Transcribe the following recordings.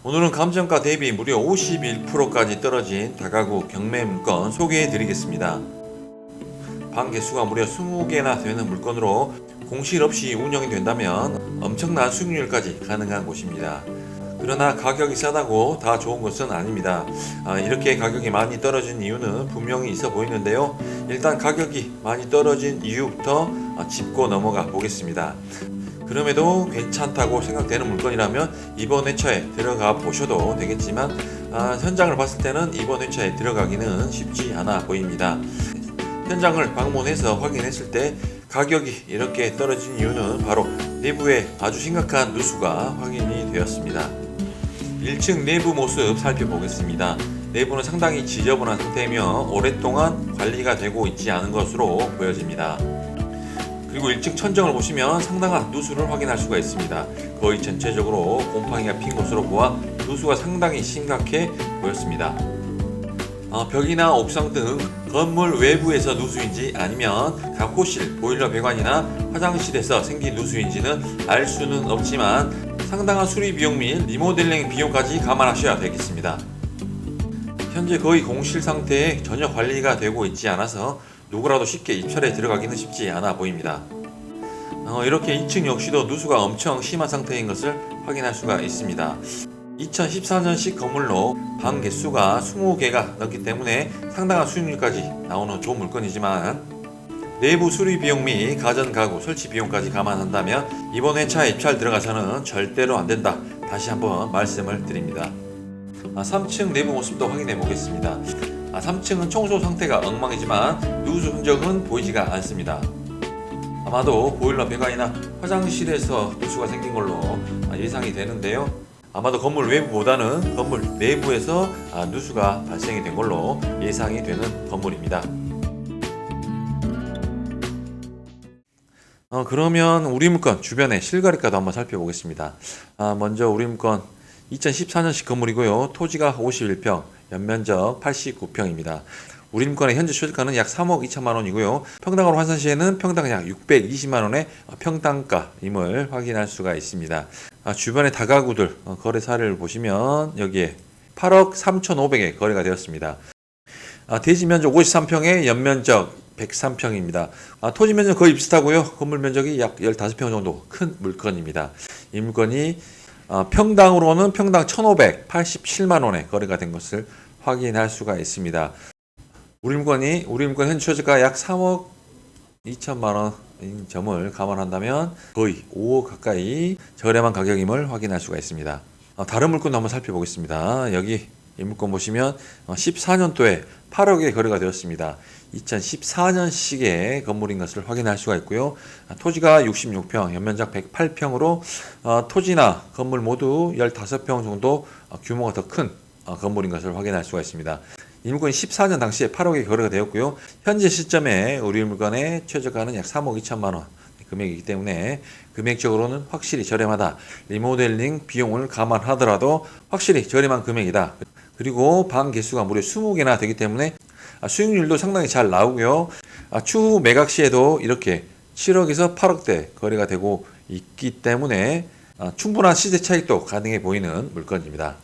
오늘은 감정가 대비 무려 51%까지 떨어진 다가구 경매 물건 소개해 드리겠습니다. 방 개수가 무려 20개나 되는 물건으로 공실 없이 운영이 된다면 엄청난 수익률까지 가능한 곳입니다. 그러나 가격이 싸다고 다 좋은 것은 아닙니다. 이렇게 가격이 많이 떨어진 이유는 분명히 있어 보이는데요. 일단 가격이 많이 떨어진 이유부터 짚고 넘어가 보겠습니다. 그럼에도 괜찮다고 생각되는 물건이라면 이번 회차에 들어가 보셔도 되겠지만 현장을 봤을 때는 이번 회차에 들어가기는 쉽지 않아 보입니다. 현장을 방문해서 확인했을 때 가격이 이렇게 떨어진 이유는 바로 내부에 아주 심각한 누수가 확인이 되었습니다. 1층 내부 모습 살펴보겠습니다. 내부는 상당히 지저분한 상태이며 오랫동안 관리가 되고 있지 않은 것으로 보여집니다. 그리고 1층 천정을 보시면 상당한 누수를 확인할 수가 있습니다. 거의 전체적으로 곰팡이가 핀 것으로 보아 누수가 상당히 심각해 보였습니다. 벽이나 옥상 등 건물 외부에서 누수인지 아니면 각 호실, 보일러 배관이나 화장실에서 생긴 누수인지는 알 수는 없지만 상당한 수리 비용 및 리모델링 비용까지 감안하셔야 되겠습니다. 현재 거의 공실 상태에 전혀 관리가 되고 있지 않아서 누구라도 쉽게 입찰에 들어가기는 쉽지 않아 보입니다. 이렇게 2층 역시도 누수가 엄청 심한 상태인 것을 확인할 수가 있습니다. 2014년식 건물로 방 개수가 20개가 넘기 때문에 상당한 수익률까지 나오는 좋은 물건이지만 내부 수리 비용 및 가전 가구 설치 비용까지 감안한다면 이번 회차에 입찰 들어가서는 절대로 안된다. 다시 한번 말씀을 드립니다. 3층 내부 모습도 확인해 보겠습니다. 3층은 청소 상태가 엉망이지만 누수 흔적은 보이지가 않습니다. 아마도 보일러 배관이나 화장실에서 누수가 생긴 걸로 예상이 되는데요. 아마도 건물 외부보다는 건물 내부에서 누수가 발생이 된 걸로 예상이 되는 건물입니다. 그러면 우리 물건 주변의 실거래가도 한번 살펴보겠습니다. 먼저 우리 물건 2014년식 건물이고요. 토지가 51평, 연면적 89평입니다. 우리 물건의 현재 최저가는 약 3억 2천만 원이고요. 평당으로 환산 시에는 평당 약 620만 원의 평당가임을 확인할 수가 있습니다. 주변의 다가구들 거래 사례를 보시면 여기에 8억 3,500에 거래가 되었습니다. 대지 면적 53평에 연면적 103평입니다. 토지 면적 거의 비슷하고요. 건물 면적이 약 15평 정도 큰 물건입니다. 이 물건이 평당으로는 평당 1,587만 원에 거래가 된 것을 확인할 수가 있습니다. 우리 물건 현재 최저가 약 3억 2천만 원인 점을 감안한다면 거의 5억 가까이 저렴한 가격임을 확인할 수가 있습니다. 다른 물건도 한번 살펴보겠습니다. 여기 이 물건 보시면 14년도에 8억에 거래가 되었습니다. 2014년식의 건물인 것을 확인할 수가 있고요. 토지가 66평, 연면적 108평으로 토지나 건물 모두 15평 정도 규모가 더 큰 건물인 것을 확인할 수가 있습니다. 이 물건이 14년 당시에 8억에 거래가 되었고요. 현재 시점에 우리 물건의 최저가는 약 3억 2천만 원 금액이기 때문에 금액적으로는 확실히 저렴하다. 리모델링 비용을 감안하더라도 확실히 저렴한 금액이다. 그리고 방 개수가 무려 20개나 되기 때문에 수익률도 상당히 잘 나오고요. 추후 매각 시에도 이렇게 7억에서 8억대 거래가 되고 있기 때문에 충분한 시세 차익도 가능해 보이는 물건입니다.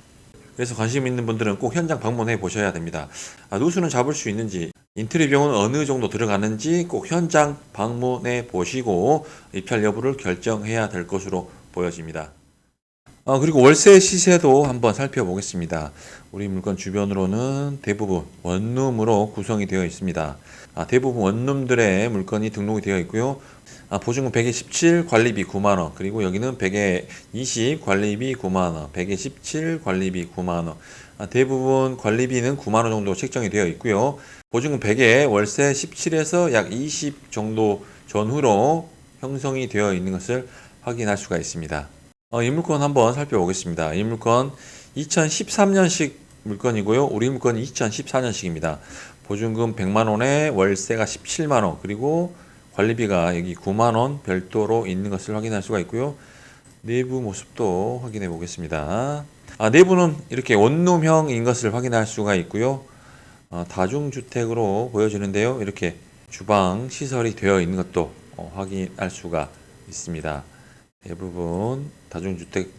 그래서 관심 있는 분들은 꼭 현장 방문해 보셔야 됩니다. 누수는 잡을 수 있는지, 인테리어 비용은 어느 정도 들어가는지 꼭 현장 방문해 보시고 입찰 여부를 결정해야 될 것으로 보여집니다. 그리고 월세 시세도 한번 살펴보겠습니다. 우리 물건 주변으로는 대부분 원룸으로 구성이 되어 있습니다. 대부분 원룸들의 물건이 등록이 되어 있고요. 보증금 100에 17, 관리비 9만원, 그리고 여기는 100에 20, 관리비 9만원, 100에 17, 관리비 9만원. 대부분 관리비는 9만원 정도 책정이 되어 있고요. 보증금 100에 월세 17에서 약 20 정도 전후로 형성이 되어 있는 것을 확인할 수가 있습니다. 이 물건 한번 살펴보겠습니다. 이 물건 2013년식 물건이고요. 우리 물건이 2014년식입니다. 보증금 100만원에 월세가 17만원, 그리고 관리비가 여기 9만원 별도로 있는 것을 확인할 수가 있고요. 내부 모습도 확인해 보겠습니다. 내부는 이렇게 원룸형인 것을 확인할 수가 있고요. 다중주택으로 보여지는데요. 이렇게 주방 시설이 되어 있는 것도 확인할 수가 있습니다. 대부분 다중주택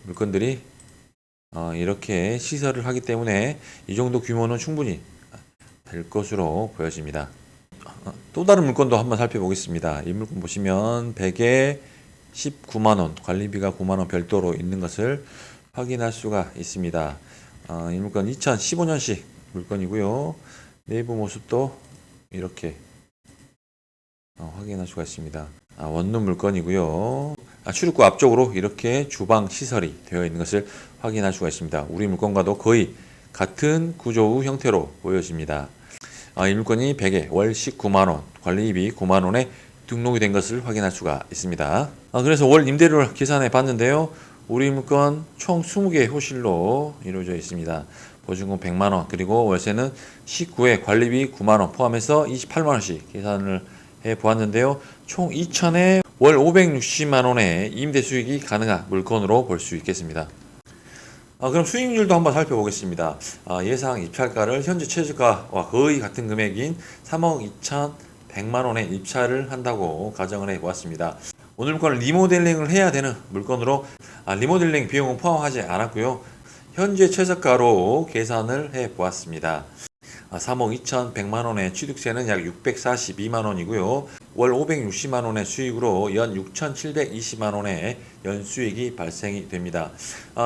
물건들이 이렇게 시설을 하기 때문에 이 정도 규모는 충분히 될 것으로 보여집니다. 또 다른 물건도 한번 살펴보겠습니다. 이 물건 보시면 100에 19만원, 관리비가 9만원 별도로 있는 것을 확인할 수가 있습니다. 이 물건 2015년식 물건이고요. 내부 모습도 이렇게 확인할 수가 있습니다. 원룸 물건이고요. 출입구 앞쪽으로 이렇게 주방 시설이 되어 있는 것을 확인할 수가 있습니다. 우리 물건과도 거의 같은 구조 형태로 보여집니다. 이 물건이 100에 월 19만원, 관리비 9만원에 등록이 된 것을 확인할 수가 있습니다. 그래서 월 임대료를 계산해 봤는데요. 우리 물건 총 20개 호실로 이루어져 있습니다. 보증금 100만원, 그리고 월세는 19회 관리비 9만원 포함해서 28만원씩 계산을 해 보았는데요. 총 2천에 월 560만원의 임대 수익이 가능한 물건으로 볼 수 있겠습니다. 그럼 수익률도 한번 살펴보겠습니다. 예상 입찰가를 현재 최저가와 거의 같은 금액인 3억 2,100만원에 입찰을 한다고 가정을 해 보았습니다. 오늘 물건을 리모델링을 해야 되는 물건으로 리모델링 비용은 포함하지 않았고요. 현재 최저가로 계산을 해 보았습니다. 3억 2,100만원의 취득세는 약 642만원이고요. 월 560만원의 수익으로 연 6,720만원의 연수익이 발생이 됩니다.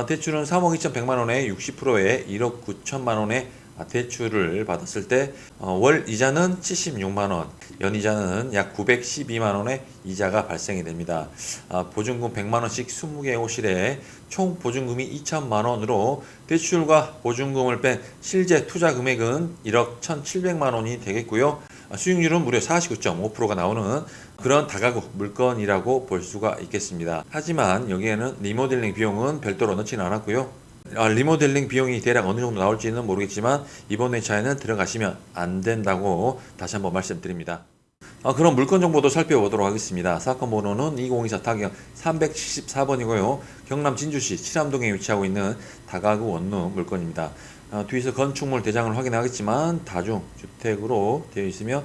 대출은 3억 2,100만원에 60%의 1억 9천만원의 대출을 받았을 때 월 이자는 76만원, 연이자는 약 912만원의 이자가 발생이 됩니다. 보증금 100만원씩 20개 호실에 총 보증금이 2천만원으로 대출과 보증금을 뺀 실제 투자 금액은 1억 1,700만원이 되겠고요. 수익률은 무려 49.5%가 나오는 그런 다가구 물건이라고 볼 수가 있겠습니다. 하지만 여기에는 리모델링 비용은 별도로 넣지는 않았고요. 리모델링 비용이 대략 어느 정도 나올지는 모르겠지만 이번 회차에는 들어가시면 안 된다고 다시 한번 말씀드립니다. 그럼 물건 정보도 살펴보도록 하겠습니다. 사건 번호는 2024 타경 374번이고요. 경남 진주시 칠암동에 위치하고 있는 다가구 원룸 물건입니다. 뒤에서 건축물 대장을 확인하겠지만 다중주택으로 되어 있으며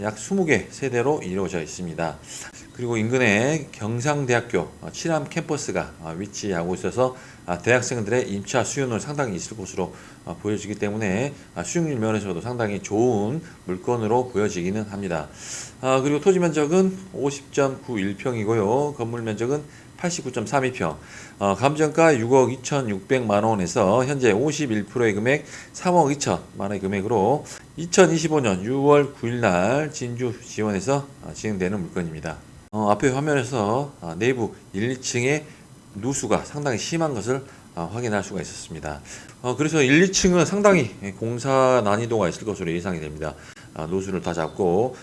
약 20개 세대로 이루어져 있습니다. 그리고 인근에 경상대학교 칠암 캠퍼스가 위치하고 있어서 대학생들의 임차 수요는 상당히 있을 것으로 보여지기 때문에 수익률 면에서도 상당히 좋은 물건으로 보여지기는 합니다. 그리고 토지 면적은 50.91평이고요. 건물 면적은 89.32평, 감정가 6억 2,600만원에서 현재 51%의 금액 3억 2천만원의 금액으로 2025년 6월 9일날 진주 지원에서 진행되는 물건입니다. 앞에 화면에서 내부 1, 2층의 누수가 상당히 심한 것을 확인할 수가 있었습니다. 그래서 1, 2층은 상당히 공사 난이도가 있을 것으로 예상이 됩니다. 누수를 다 잡고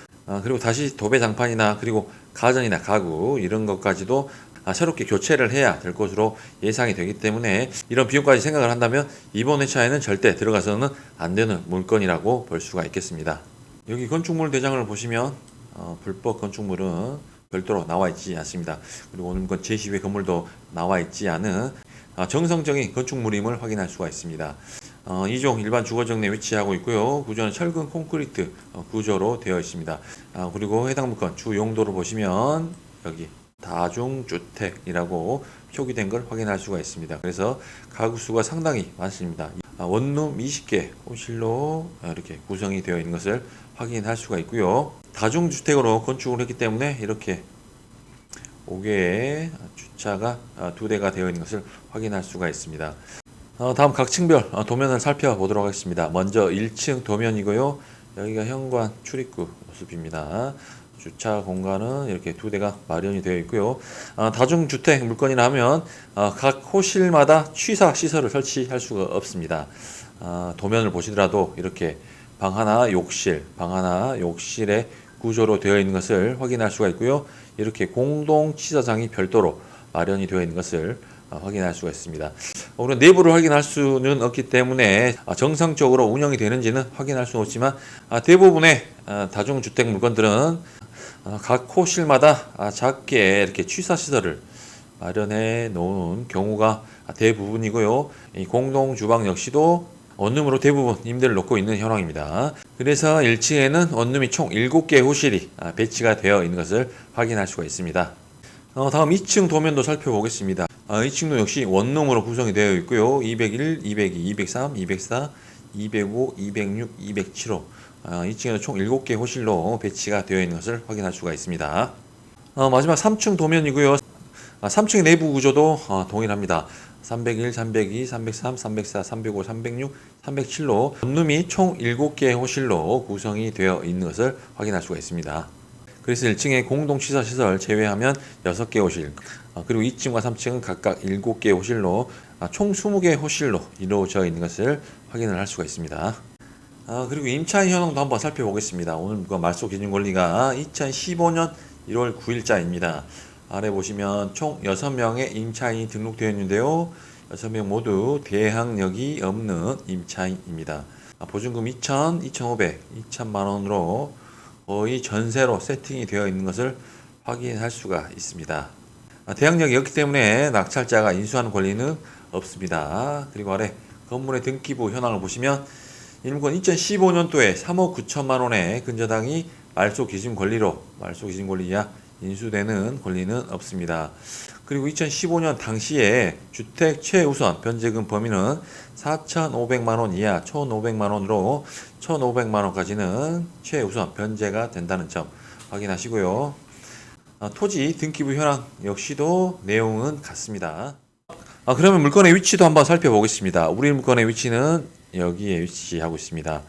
그리고 다시 도배장판이나 그리고 가전이나 가구 이런 것까지도 새롭게 교체를 해야 될 것으로 예상이 되기 때문에 이런 비용까지 생각을 한다면 이번 회차에는 절대 들어가서는 안 되는 물건이라고 볼 수가 있겠습니다. 여기 건축물 대장을 보시면 불법 건축물은 별도로 나와 있지 않습니다. 그리고 오늘 물건 제시 외 건물도 나와 있지 않은 정성적인 건축물임을 확인할 수가 있습니다. 2종 일반 주거적 내 위치하고 있고요. 구조는 철근 콘크리트 구조로 되어 있습니다. 그리고 해당 물건 주 용도를 보시면 여기 다중주택이라고 표기된 걸 확인할 수가 있습니다. 그래서 가구 수가 상당히 많습니다. 원룸 20개 호실로 이렇게 구성이 되어 있는 것을 확인할 수가 있고요. 다중주택으로 건축을 했기 때문에 이렇게 5개의 주차가 2대가 되어 있는 것을 확인할 수가 있습니다. 다음 각 층별 도면을 살펴보도록 하겠습니다. 먼저 1층 도면이고요. 여기가 현관 출입구 모습입니다. 주차 공간은 이렇게 2대가 마련이 되어 있고요. 다중주택 물건이라 하면 각 호실마다 취사 시설을 설치할 수가 없습니다. 도면을 보시더라도 이렇게 방 하나 욕실, 방 하나 욕실의 구조로 되어 있는 것을 확인할 수가 있고요. 이렇게 공동 취사장이 별도로 마련이 되어 있는 것을 확인할 수가 있습니다. 우리는 내부를 확인할 수는 없기 때문에 정상적으로 운영이 되는지는 확인할 수는 없지만 대부분의 다중주택 물건들은 각 호실마다 작게 이렇게 취사시설을 마련해 놓은 경우가 대부분이고요. 이 공동 주방 역시도 원룸으로 대부분 임대를 놓고 있는 현황입니다. 그래서 1층에는 원룸이 총 7개 호실이 배치가 되어 있는 것을 확인할 수가 있습니다. 다음 2층 도면도 살펴보겠습니다. 이 층도 역시 원룸으로 구성이 되어 있고요. 201, 202, 203, 204, 205, 206, 207호. 이 층에는 총 7개 호실로 배치가 되어 있는 것을 확인할 수가 있습니다. 마지막 3층 도면이고요. 3층 내부 구조도 동일합니다. 301, 302, 303, 304, 305, 306, 307로 원룸이 총 7개 호실로 구성이 되어 있는 것을 확인할 수가 있습니다. 그래서 1층의 공동시설 제외하면 6개 호실, 그리고 2층과 3층은 각각 7개 호실로 총 20개 호실로 이루어져 있는 것을 확인을 할 수가 있습니다. 그리고 임차인 현황도 한번 살펴보겠습니다. 오늘 말소 기준 권리가 2015년 1월 9일자입니다. 아래 보시면 총 6명의 임차인이 등록되어 있는데요. 6명 모두 대항력이 없는 임차인입니다. 보증금 2,000, 2,500, 2천만 원으로 거의 전세로 세팅이 되어 있는 것을 확인할 수가 있습니다. 대항력이 없기 때문에 낙찰자가 인수하는 권리는 없습니다. 그리고 아래 건물의 등기부 현황을 보시면 일물권 2015년도에 3억 9천만 원의 근저당이 말소 기준 권리 이하 인수되는 권리는 없습니다. 그리고 2015년 당시에 주택 최우선 변제금 범위는 4,500만 원 이하 1,500만 원으로 1,500만 원까지는 최우선 변제가 된다는 점 확인하시고요. 토지 등기부 현황 역시도 내용은 같습니다. 그러면 물건의 위치도 한번 살펴보겠습니다. 우리 물건의 위치는 여기에 위치하고 있습니다.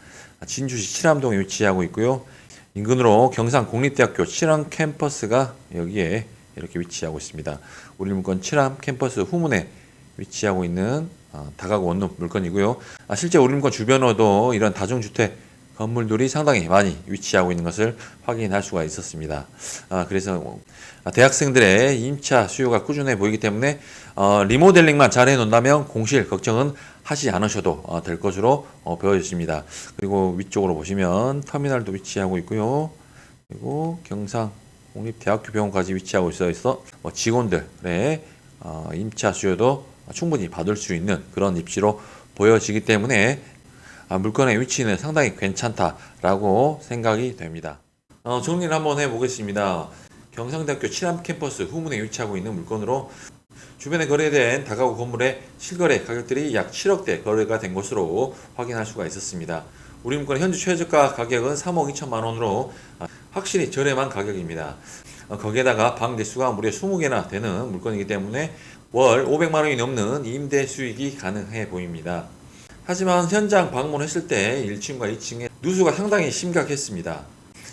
진주시 칠암동에 위치하고 있고요. 인근으로 경상국립대학교 칠암 캠퍼스가 여기에 이렇게 위치하고 있습니다. 우리 물건 칠암 캠퍼스 후문에 위치하고 있는 다가구 원룸 물건이고요. 실제 우리 물건 주변으로도 이런 다중주택 건물들이 상당히 많이 위치하고 있는 것을 확인할 수가 있었습니다. 그래서 대학생들의 임차 수요가 꾸준해 보이기 때문에 리모델링만 잘 해놓는다면 공실 걱정은 하지 않으셔도 될 것으로 보여집니다. 그리고 위쪽으로 보시면 터미널도 위치하고 있고요. 그리고 경상국립대학교 병원까지 위치하고 있어 직원들의 임차 수요도 충분히 받을 수 있는 그런 입지로 보여지기 때문에 물건의 위치는 상당히 괜찮다라고 생각이 됩니다. 정리를 한번 해보겠습니다. 경상대학교 칠암 캠퍼스 후문에 위치하고 있는 물건으로 주변에 거래된 다가구 건물의 실거래 가격들이 약 7억대 거래가 된 것으로 확인할 수가 있었습니다. 우리 물건의 현재 최저가 가격은 3억 2천만 원으로 확실히 저렴한 가격입니다. 거기에다가 방 대수가 무려 20개나 되는 물건이기 때문에 월 500만 원이 넘는 임대 수익이 가능해 보입니다. 하지만 현장 방문했을 때 1층과 2층의 누수가 상당히 심각했습니다.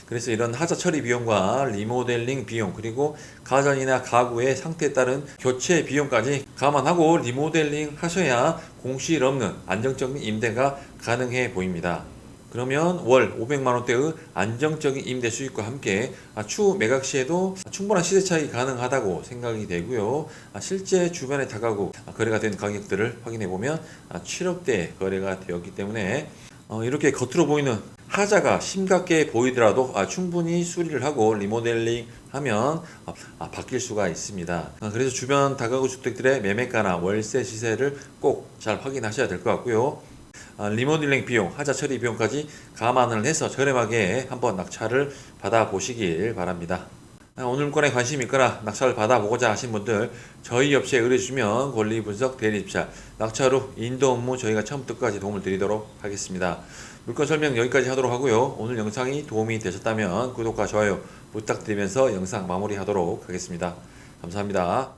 그래서 이런 하자 처리 비용과 리모델링 비용 그리고 가전이나 가구의 상태에 따른 교체 비용까지 감안하고 리모델링 하셔야 공실 없는 안정적인 임대가 가능해 보입니다. 그러면 월 500만 원대의 안정적인 임대 수익과 함께 추후 매각 시에도 충분한 시세 차익이 가능하다고 생각이 되고요. 실제 주변에 다가구 거래가 된 가격들을 확인해 보면 7억대 거래가 되었기 때문에 이렇게 겉으로 보이는 하자가 심각해 보이더라도 충분히 수리를 하고 리모델링 하면 바뀔 수가 있습니다. 그래서 주변 다가구 주택들의 매매가나 월세 시세를 꼭 잘 확인하셔야 될 것 같고요. 리모델링 비용, 하자 처리 비용까지 감안을 해서 저렴하게 한번 낙찰을 받아보시길 바랍니다. 오늘 물건에 관심이 있거나 낙찰을 받아보고자 하신 분들 저희 업체에 의뢰주시면 권리 분석, 대리 입찰, 낙찰 후 인도 업무 저희가 처음부터 끝까지 도움을 드리도록 하겠습니다. 물건 설명 여기까지 하도록 하고요. 오늘 영상이 도움이 되셨다면 구독과 좋아요 부탁드리면서 영상 마무리하도록 하겠습니다. 감사합니다.